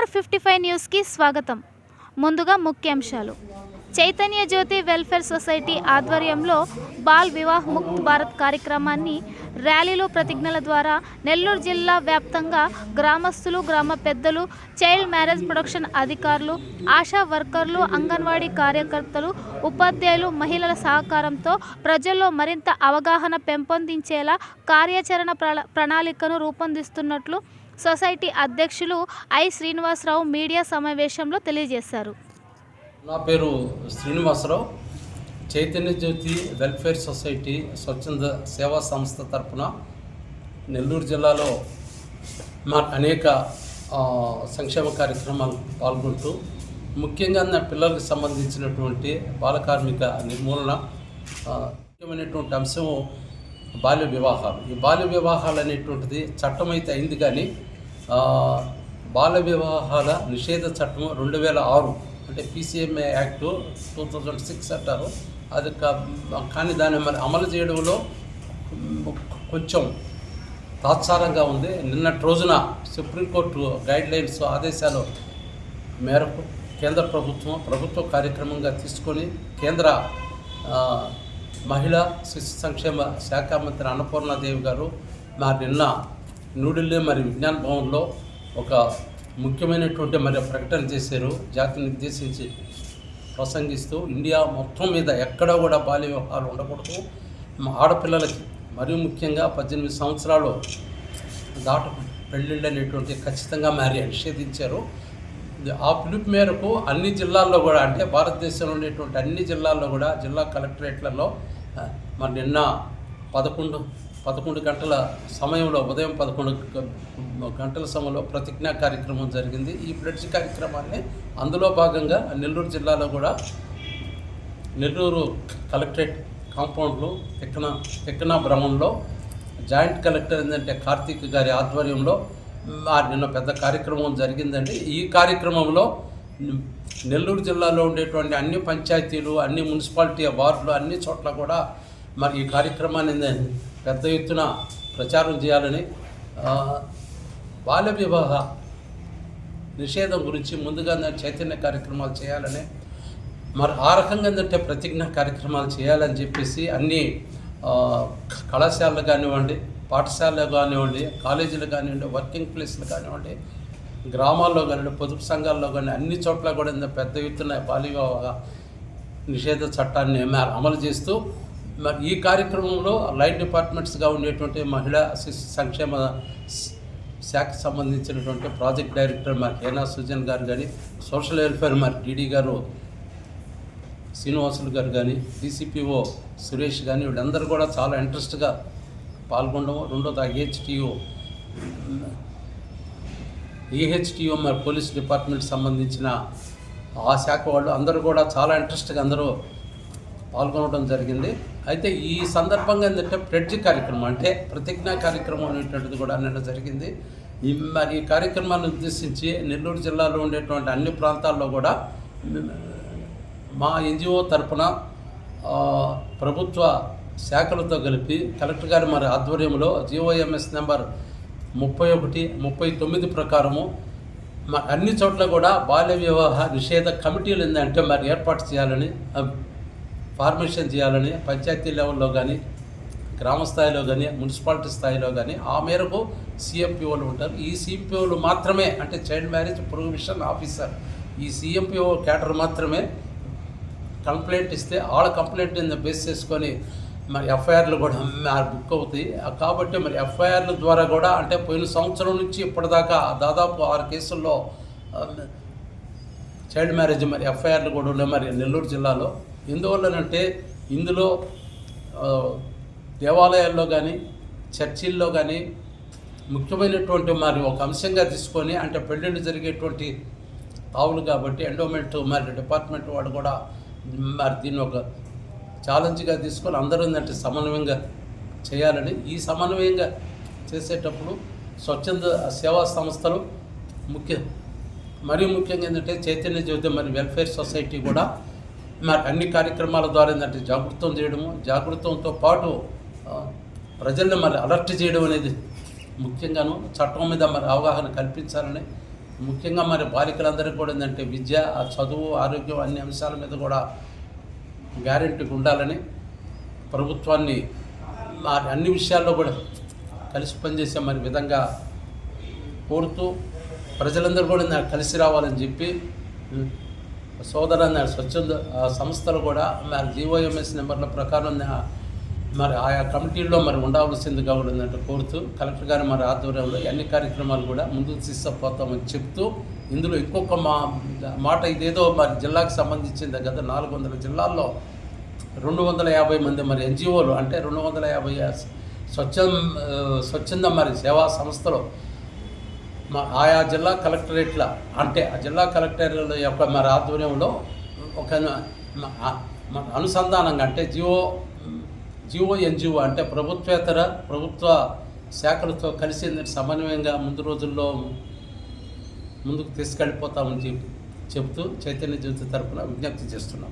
AR55 న్యూస్కి స్వాగతం. ముందుగా ముఖ్యాంశాలు. చైతన్య జ్యోతి వెల్ఫేర్ సొసైటీ ఆధ్వర్యంలో బాల్ వివాహ్ ముక్త్ భారత్ కార్యక్రమాన్ని ర్యాలీలు, ప్రతిజ్ఞల ద్వారా నెల్లూరు జిల్లా వ్యాప్తంగా గ్రామస్తులు, గ్రామ పెద్దలు, చైల్డ్ మ్యారేజ్ ప్రొటెక్షన్ అధికారులు, ఆశా వర్కర్లు, అంగన్వాడీ కార్యకర్తలు, ఉపాధ్యాయులు, మహిళల సహకారంతో ప్రజల్లో మరింత అవగాహన పెంపొందించేలా కార్యాచరణ ప్రణాళికను రూపొందిస్తున్నట్లు సొసైటీ అధ్యక్షులు ఐ శ్రీనివాసరావు మీడియా సమావేశంలో తెలియజేశారు. నా పేరు శ్రీనివాసరావు. చైతన్య జ్యోతి వెల్ఫేర్ సొసైటీ స్వచ్ఛంద సేవా సంస్థ తరఫున నెల్లూరు జిల్లాలో అనేక సంక్షేమ కార్యక్రమాలు పాల్గొంటూ ముఖ్యంగా నా పిల్లలకు సంబంధించినటువంటి బాలకార్మిక నిర్మూలన ముఖ్యమైనటువంటి అంశం బాల్య వివాహాలు. ఈ బాల్య వివాహాలు అనేటువంటిది చట్టం అయితే అయింది, కానీ బాల్య వివాహాల నిషేధ చట్టం 2006 అంటే PCMA యాక్ట్ 2006 అంటారు. అది కానీ దాన్ని మరి అమలు చేయడంలో కొంచెం తాత్సారంగా ఉంది. నిన్నటి రోజున సుప్రీంకోర్టు గైడ్లైన్స్ ఆదేశాల మేరకు కేంద్ర ప్రభుత్వ కార్యక్రమంగా తీసుకొని కేంద్ర మహిళా శిశు సంక్షేమ శాఖ మంత్రి అన్నపూర్ణాదేవి గారు నిన్న న్యూఢిల్లీ విజ్ఞాన్ భవన్లో ఒక ముఖ్యమైనటువంటి ప్రకటన చేశారు. జాతిని ఉద్దేశించి ప్రసంగిస్తూ ఇండియా మొత్తం మీద ఎక్కడా కూడా బాల్య వివాహాలు ఉండకూడదు, ఆడపిల్లలకి మరియు ముఖ్యంగా 18 సంవత్సరాలు దాటు పెళ్ళిళ్ళు అనేటువంటి ఖచ్చితంగా నిషేధించారు. ఆ పిలుపు మేరకు అన్ని జిల్లాల్లో కూడా, అంటే భారతదేశంలో ఉండేటువంటి అన్ని జిల్లాల్లో కూడా జిల్లా కలెక్టరేట్లలో నిన్న 11 గంటల సమయంలో, ఉదయం 11 గంటల సమయంలో ప్రతిజ్ఞా కార్యక్రమం జరిగింది. ఈ ప్లెడ్జ్ కార్యక్రమాన్ని అందులో భాగంగా నెల్లూరు జిల్లాలో కూడా నెల్లూరు కలెక్టరేట్ కాంపౌండ్లో ఎక్కనా భ్రమంలో జాయింట్ కలెక్టర్ ఏంటంటే కార్తీక్ గారి ఆధ్వర్యంలో నిన్న పెద్ద కార్యక్రమం జరిగిందండి. ఈ కార్యక్రమంలో నెల్లూరు జిల్లాలో ఉండేటువంటి అన్ని పంచాయతీలు, అన్ని మున్సిపాలిటీ వార్డులు, అన్ని చోట్ల కూడా ఈ కార్యక్రమాన్ని పెద్ద ఎత్తున ప్రచారం చేయాలని, బాల్య వివాహ నిషేధం గురించి ముందుగా చైతన్య కార్యక్రమాలు చేయాలని, ఆ రకంగా ఏంటంటే ప్రతిజ్ఞ కార్యక్రమాలు చేయాలని చెప్పేసి అన్ని కళాశాలలు కానివ్వండి, పాఠశాలలు కానివ్వండి, కాలేజీలు కానివ్వండి, వర్కింగ్ ప్లేస్లు కానివ్వండి, గ్రామాల్లో కానివ్వండి, పొదుపు సంఘాల్లో కానీ అన్ని చోట్ల కూడా పెద్ద ఎత్తున బాల్య వివాహ నిషేధ చట్టాన్ని అమలు చేస్తూ ఈ కార్యక్రమంలో లైన్ డిపార్ట్మెంట్స్గా ఉండేటువంటి మహిళా శిశు సంక్షేమ శాఖకు సంబంధించినటువంటి ప్రాజెక్ట్ డైరెక్టర్ హేనా సుజన్ గారు కానీ, సోషల్ వెల్ఫేర్ DD గారు శ్రీనివాసులు గారు కానీ, DCPO సురేష్ కానీ, వీళ్ళందరూ కూడా చాలా ఇంట్రెస్ట్గా పాల్గొనడం. రెండోది EHTO పోలీస్ డిపార్ట్మెంట్ సంబంధించిన ఆ శాఖ వాళ్ళు అందరూ కూడా చాలా ఇంట్రెస్ట్గా అందరూ పాల్గొనడం జరిగింది. అయితే ఈ సందర్భంగా ఏంటంటే ప్లెడ్జ్ కార్యక్రమం, అంటే ప్రతిజ్ఞా కార్యక్రమం అనేటువంటిది కూడా నిన్న జరిగింది. ఈ కార్యక్రమాన్ని ఉద్దేశించి నెల్లూరు జిల్లాలో ఉండేటువంటి అన్ని ప్రాంతాల్లో కూడా మా NGO తరఫున ప్రభుత్వ శాఖలతో కలిపి కలెక్టర్ గారి ఆధ్వర్యంలో GOMS నెంబర్ 31-39 ప్రకారము అన్ని చోట్ల కూడా బాల్య వివాహ నిషేధ కమిటీలు ఏంటంటే ఏర్పాటు చేయాలని, ఫార్మేషన్ చేయాలని పంచాయతీ లెవెల్లో కానీ, గ్రామ స్థాయిలో కానీ, మున్సిపాలిటీ స్థాయిలో కానీ ఆ మేరకు CMPOలు ఉంటారు. ఈ CMPOలు మాత్రమే, అంటే చైల్డ్ మ్యారేజ్ ప్రొహిబిషన్ ఆఫీసర్, ఈ CMPO క్యాడర్ మాత్రమే కంప్లైంట్ ఇస్తే వాళ్ళ కంప్లైంట్ బేస్ చేసుకొని FIRలు కూడా బుక్ అవుతాయి. కాబట్టి FIRల ద్వారా కూడా, అంటే పోయిన సంవత్సరం నుంచి ఇప్పటిదాకా దాదాపు 6 కేసుల్లో చైల్డ్ మ్యారేజ్ FIRలు కూడా ఉన్నాయి నెల్లూరు జిల్లాలో. ఎందువల్లనంటే ఇందులో దేవాలయాల్లో కానీ, చర్చిల్లో కానీ ముఖ్యమైనటువంటి ఒక అంశంగా తీసుకొని, అంటే పెళ్ళిళ్ళు జరిగేటువంటి తావులు కాబట్టి ఎండోమెంట్ డిపార్ట్మెంట్ వాడు కూడా దీన్ని ఒక ఛాలెంజ్గా తీసుకొని అందరూ ఏంటంటే సమన్వయంగా చేయాలని, ఈ సమన్వయంగా చేసేటప్పుడు స్వచ్ఛంద సేవా సంస్థలు ముఖ్యంగా ఏంటంటే చైతన్య జ్యోతి వెల్ఫేర్ సొసైటీ కూడా అన్ని కార్యక్రమాల ద్వారా ఏంటంటే జాగృతం చేయడము, జాగృతంతో పాటు ప్రజల్ని అలర్ట్ చేయడం అనేది ముఖ్యంగాను చట్టం మీద అవగాహన కల్పించాలని ముఖ్యంగా మరి బాలికలందరికీ కూడా ఏంటంటే విద్య, ఆ చదువు, ఆరోగ్యం అన్ని అంశాల మీద కూడా గ్యారెంటీగా ఉండాలని ప్రభుత్వాన్ని మరి అన్ని విషయాల్లో కూడా కలిసి పనిచేసే మరి విధంగా కోరుతూ ప్రజలందరూ కూడా కలిసి రావాలని చెప్పి సోదర స్వచ్ఛంద సంస్థలు కూడా మరి జీఓఎంఎస్ నెంబర్ల ప్రకారం మరి ఆయా కమిటీల్లో మరి ఉండవలసిందిగా ఉందంటే కోరుతూ కలెక్టర్ గారి మరి ఆధ్వర్యంలో అన్ని కార్యక్రమాలు కూడా ముందుకు తీసుకుపోతామని చెప్తూ, ఇందులో ఇంకొక మాట ఇదేదో మరి జిల్లాకు సంబంధించింది కదా, 400 జిల్లాల్లో 250 మంది మరి ఎన్జిఓలు అంటే 250 స్వచ్ఛంద మరి సేవా సంస్థలు ఆయా జిల్లా కలెక్టరేట్ల అంటే ఆ జిల్లా కలెక్టరేట్ల యొక్క మరి ఆధ్వర్యంలో ఒక అనుసంధానంగా అంటే జిఓ ఎన్జిఓ అంటే ప్రభుత్వేతర ప్రభుత్వ శాఖలతో కలిసి సమన్వయంగా ముందు రోజుల్లో ముందుకు తీసుకెళ్ళిపోతామని చెప్తూ చైతన్య జ్యోతి తరపున విజ్ఞప్తి చేస్తున్నాం.